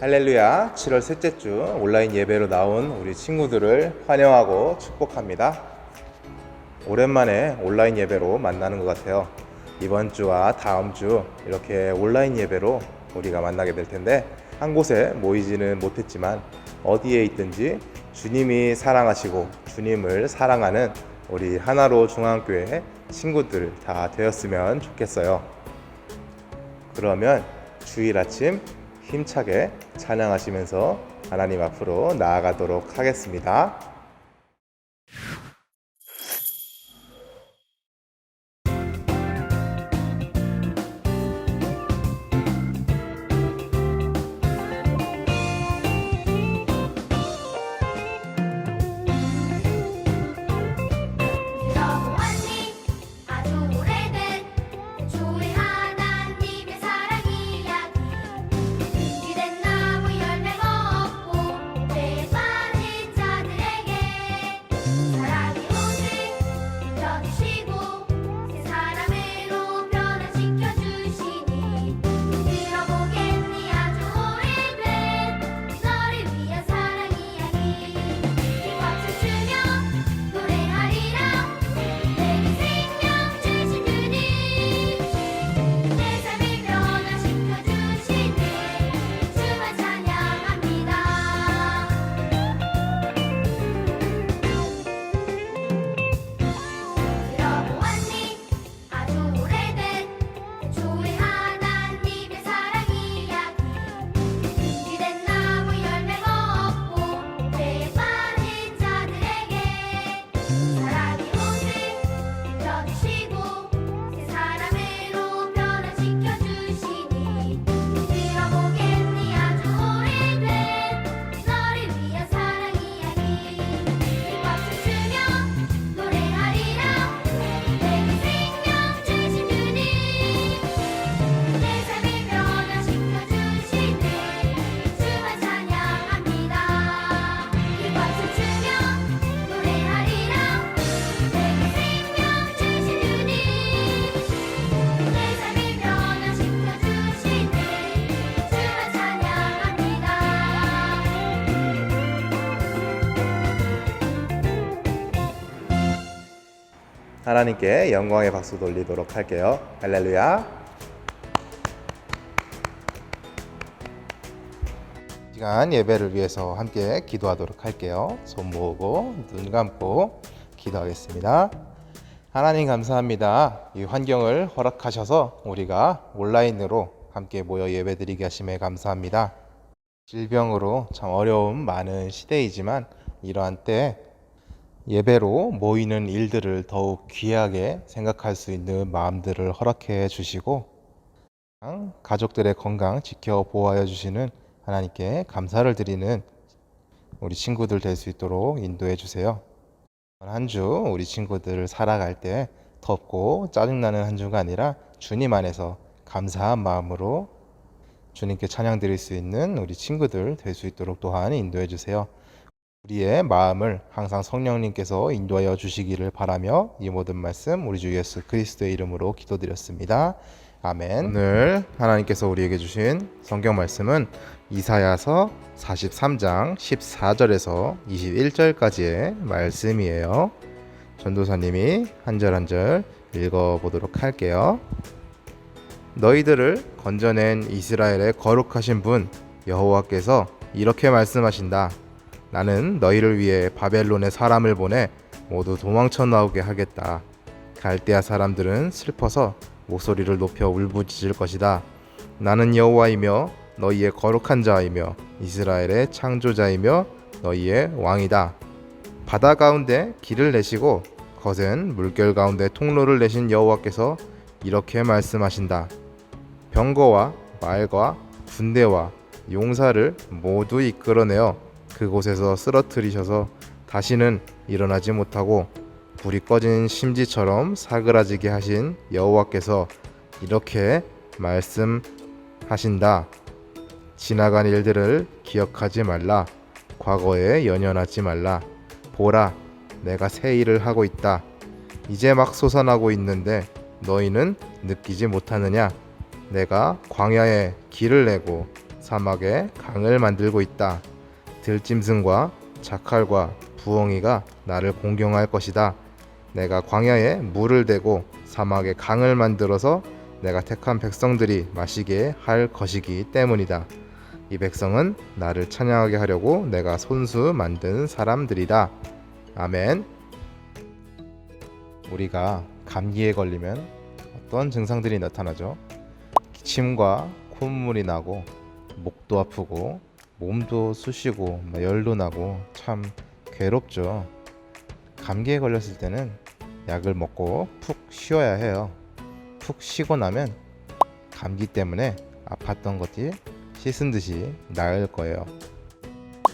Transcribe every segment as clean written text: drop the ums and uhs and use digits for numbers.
할렐루야, 7월 셋째 주 온라인 예배로 나온 우리 친구들을 환영하고 축복합니다. 오랜만에 온라인 예배로 만나는 것 같아요. 이번 주와 다음 주 이렇게 온라인 예배로 우리가 만나게 될 텐데, 한 곳에 모이지는 못했지만 어디에 있든지 주님이 사랑하시고 주님을 사랑하는 우리 하나로 중앙교회 친구들 다 되었으면 좋겠어요. 그러면 주일 아침 힘차게 찬양하시면서 하나님 앞으로 나아가도록 하겠습니다. 들어보았니 아주 오래된 주의 하나님의 사랑 이야기. 금지된 나무 열매가 없고 죄에 빠진 자들에게 사랑이 오직 펴주시고 새 사람으로 변화시켜 주시니. 들어보겠니 아주 오래된 너를 위한 사랑 이야기. 이 박수 치며 노래하리라. 내게 생명 주신 주님, 내 삶을 변화시켜 주시네. 주만 찬양합니다. 들어보았니 아주 오래된 주의 하나님의 사랑 이야기. 금지된 나무 열매가 없고 죄에 빠진 자들에게 사랑이 오직 펴주시고 새 사람으로 변화시켜 주시니. 들어보겠니 아주 오래된 너를 위한 사랑 이야기. 이 박수 치며 노래하리라. 내게 생명 주신 주님, 내 삶을 변화시켜 주시네. 주만 찬양합니다. 이 박수 치며 노래하리라. 내게 생명 주신 주님, 내 삶을 변화시켜 주시네. 주만 찬양합니다. 하나님께 영광의 박수 돌리도록 할게요. 할렐루야. 시간 예배를 위해서 함께 기도하도록 할게요. 손 모으고 눈 감고 기도하겠습니다. 하나님 감사합니다. 이 환경을 허락하셔서 우리가 온라인으로 함께 모여 예배드리게 하심에 감사합니다. 질병으로 참 어려움 많은 시대이지만 이러한 때 예배로 모이는 일들을 더욱 귀하게 생각할 수 있는 마음들을 허락해 주시고 가족들의 건강 지켜 보호하여 주시는 하나님께 감사를 드리는 우리 친구들 될 수 있도록 인도해 주세요. 한 주 우리 친구들 살아갈 때 덥고 짜증나는 한 주가 아니라 주님 안에서 감사한 마음으로 주님께 찬양 드릴 수 있는 우리 친구들 될 수 있도록 또한 인도해 주세요. 우리의 마음을 항상 성령님께서 인도하여 주시기를 바라며 이 모든 말씀 우리 주 예수 그리스도의 이름으로 기도드렸습니다. 아멘. 오늘 하나님께서 우리에게 주신 성경 말씀은 이사야서 43장 14절에서 21절까지의 말씀이에요. 전도사님이 한 절 한 절 읽어보도록 할게요. 너희들을 건져낸 이스라엘의 거룩하신 분 여호와께서 이렇게 말씀하신다. 나는 너희를 위해 바벨론에 사람을 보내 모두 도망쳐 나오게 하겠다. 갈대아 사람들은 슬퍼서 목소리를 높여 울부짖을 것이다. 나는 여호와이며 너희의 거룩한 자이며 이스라엘의 창조자이며 너희의 왕이다. 바다 가운데 길을 내시고 거센 물결 가운데 통로를 내신 여호와께서 이렇게 말씀하신다. 병거와 말과 군대와 용사를 모두 이끌어내어 그곳에서 쓰러뜨리셔서 다시는 일어나지 못하고 불이 꺼진 심지처럼 사그라지게 하신 여호와께서 이렇게 말씀하신다. 지나간 일들을 기억하지 말라. 과거에 연연하지 말라. 보라, 내가 새 일을 하고 있다. 이제 막 솟아나고 있는데 너희는 느끼지 못하느냐? 내가 광야에 길을 내고 사막에 강을 만들고 있다. 들짐승과 자칼과 부엉이가 나를 공경할 것이다. 내가 광야에 물을 대고 사막에 강을 만들어서 내가 택한 백성들이 마시게 할 것이기 때문이다. 이 백성은 나를 찬양하게 하려고 내가 손수 만든 사람들이다. 아멘. 우리가 감기에 걸리면 어떤 증상들이 나타나죠? 기침과 콧물이 나고 목도 아프고 몸도 쑤시고 열도 나고 참 괴롭죠. 감기에 걸렸을 때는 약을 먹고 푹 쉬어야 해요. 푹 쉬고 나면 감기 때문에 아팠던 것이 씻은 듯이 나을 거예요.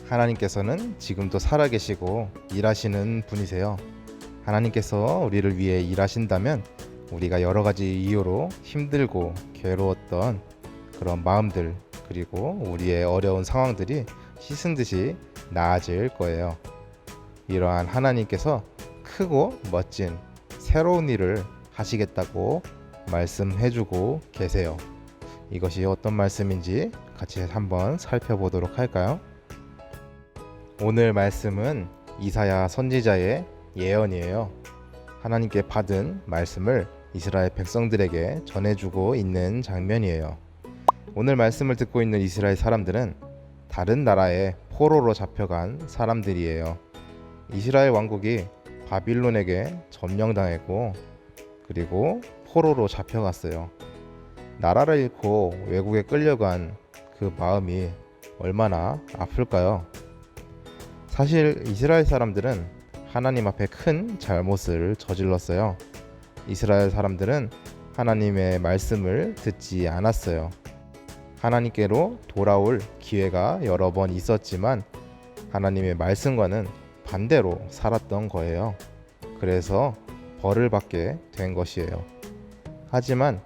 하나님께서는 지금도 살아계시고 일하시는 분이세요. 하나님께서 우리를 위해 일하신다면 우리가 여러 가지 이유로 힘들고 괴로웠던 그런 마음들, 그리고 우리의 어려운 상황들이 씻은 듯이 나아질 거예요. 이러한 하나님께서 크고 멋진 새로운 일을 하시겠다고 말씀해주고 계세요. 이것이 어떤 말씀인지 같이 한번 살펴보도록 할까요? 오늘 말씀은 이사야 선지자의 예언이에요. 하나님께 받은 말씀을 이스라엘 백성들에게 전해주고 있는 장면이에요. 오늘 말씀을 듣고 있는 이스라엘 사람들은 다른 나라에 포로로 잡혀간 사람들이에요. 이스라엘 왕국이 바빌론에게 점령당했고 그리고 포로로 잡혀갔어요. 나라를 잃고 외국에 끌려간 그 마음이 얼마나 아플까요? 사실 이스라엘 사람들은 하나님 앞에 큰 잘못을 저질렀어요. 이스라엘 사람들은 하나님의 말씀을 듣지 않았어요. 하나님께로 돌아올 기회가 여러 번 있었지만 하나님의 말씀과는 반대로 살았던 거예요. 그래서 벌을 받게 된 것이에요. 하지만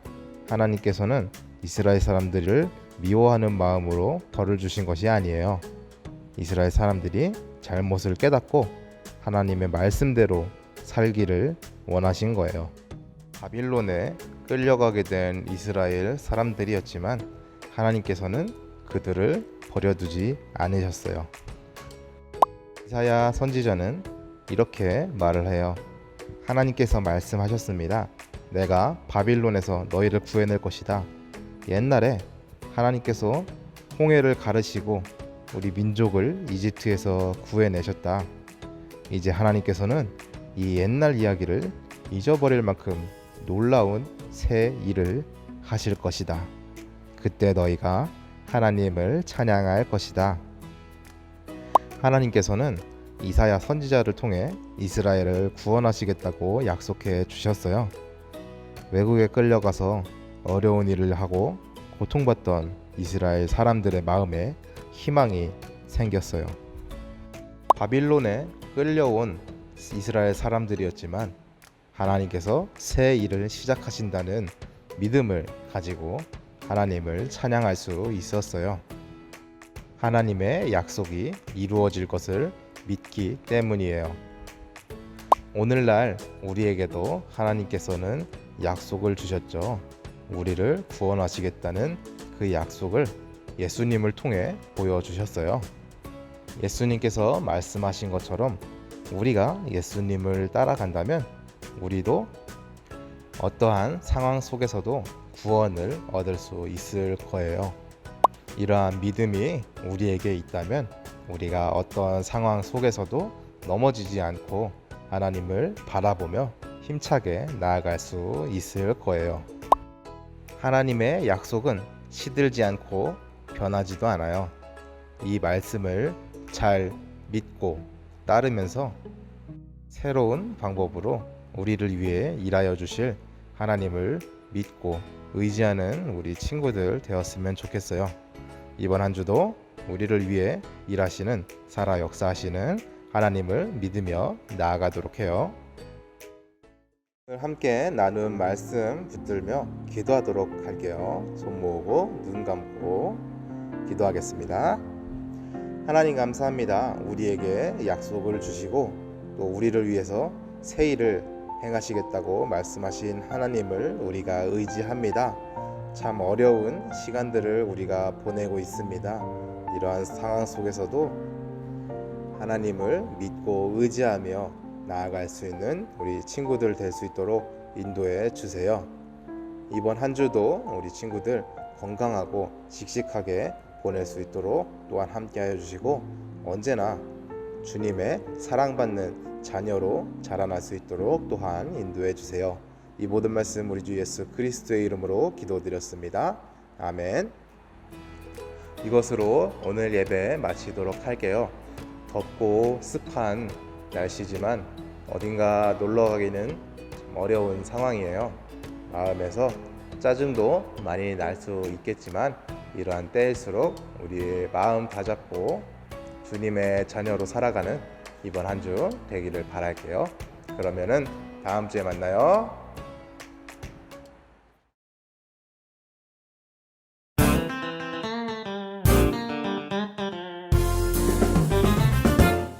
하나님께서는 이스라엘 사람들을 미워하는 마음으로 벌을 주신 것이 아니에요. 이스라엘 사람들이 잘못을 깨닫고 하나님의 말씀대로 살기를 원하신 거예요. 바빌론에 끌려가게 된 이스라엘 사람들이었지만 하나님께서는 그들을 버려두지 않으셨어요. 이사야 선지자는 이렇게 말을 해요. 하나님께서 말씀하셨습니다. 내가 바빌론에서 너희를 구해낼 것이다. 옛날에 하나님께서 홍해를 가르시고 우리 민족을 이집트에서 구해내셨다. 이제 하나님께서는 이 옛날 이야기를 잊어버릴 만큼 놀라운 새 일을 하실 것이다. 그때 너희가 하나님을 찬양할 것이다. 하나님께서는 이사야 선지자를 통해 이스라엘을 구원하시겠다고 약속해 주셨어요. 외국에 끌려가서 어려운 일을 하고 고통받던 이스라엘 사람들의 마음에 희망이 생겼어요. 바빌론에 끌려온 이스라엘 사람들이었지만 하나님께서 새 일을 시작하신다는 믿음을 가지고 하나님을 찬양할 수 있었어요. 하나님의 약속이 이루어질 것을 믿기 때문이에요. 오늘날 우리에게도 하나님께서는 약속을 주셨죠. 우리를 구원하시겠다는 그 약속을 예수님을 통해 보여주셨어요. 예수님께서 말씀하신 것처럼 우리가 예수님을 따라간다면 우리도 어떠한 상황 속에서도 구원을 얻을 수 있을 거예요. 이러한 믿음이 우리에게 있다면 우리가 어떠한 상황 속에서도 넘어지지 않고 하나님을 바라보며 힘차게 나아갈 수 있을 거예요. 하나님의 약속은 시들지 않고 변하지도 않아요. 이 말씀을 잘 믿고 따르면서 새로운 방법으로 우리를 위해 일하여 주실 하나님을 믿고 의지하는 우리 친구들 되었으면 좋겠어요. 이번 한 주도 우리를 위해 일하시는 살아 역사하시는 하나님을 믿으며 나아가도록 해요. 오늘 함께 나눈 말씀 붙들며 기도하도록 할게요. 손 모으고 눈 감고 기도하겠습니다. 하나님 감사합니다. 우리에게 약속을 주시고 또 우리를 위해서 새 일을 행하시겠다고 말씀하신 하나님을 우리가 의지합니다. 참 어려운 시간들을 우리가 보내고 있습니다. 이러한 상황 속에서도 하나님을 믿고 의지하며 나아갈 수 있는 우리 친구들 될 수 있도록 인도해 주세요. 이번 한 주도 우리 친구들 건강하고 씩씩하게 보낼 수 있도록 또한 함께하여 주시고 언제나 주님의 사랑받는 자녀로 자라날 수 있도록 또한 인도해 주세요. 이 모든 말씀 우리 주 예수 그리스도의 이름으로 기도드렸습니다. 아멘. 이것으로 오늘 예배 마치도록 할게요. 덥고 습한 날씨지만 어딘가 놀러 가기는 좀 어려운 상황이에요. 마음에서 짜증도 많이 날 수 있겠지만 이러한 때일수록 우리의 마음 다잡고 주님의 자녀로 살아가는 이번 한 주 되기를 바랄게요. 그러면은 다음 주에 만나요.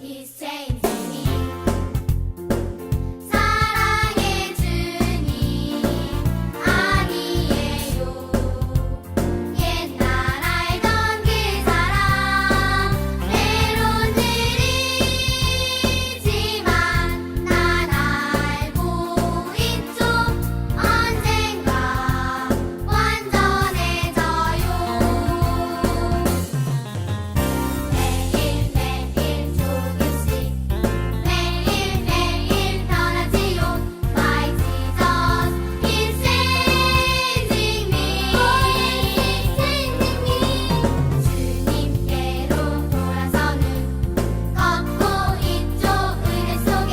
이 생명이 사랑의 주님 아니에요. 옛날 알던 그 사람 때론 느리지만 난 알고 있죠. 언젠가 완전해져요. 매일매일 조금씩 매일매일 변하지요. My Jesus is changing me. 주님께로 돌아서는 걷고 있죠. 은혜 속에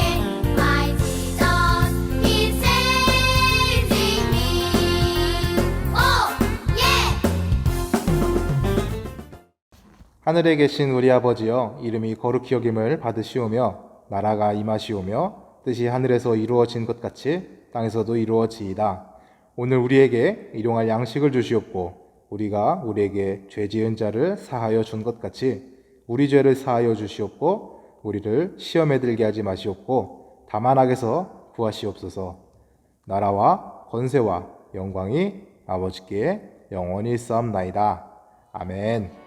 My Jesus is changing me. 오 예. 하늘에 계신 우리 아버지여, 이름이 거룩히 여김을 받으시오며 나라가 임하시오며 뜻이 하늘에서 이루어진 것 같이 땅에서도 이루어지이다. 오늘 우리에게 일용할 양식을 주시옵고 우리가 우리에게 죄 지은 자를 사하여 준 것 같이 우리 죄를 사하여 주시옵고 우리를 시험에 들게 하지 마시옵고 다만 악에서 구하시옵소서. 나라와 권세와 영광이 아버지께 영원히 있사옵나이다. 아멘.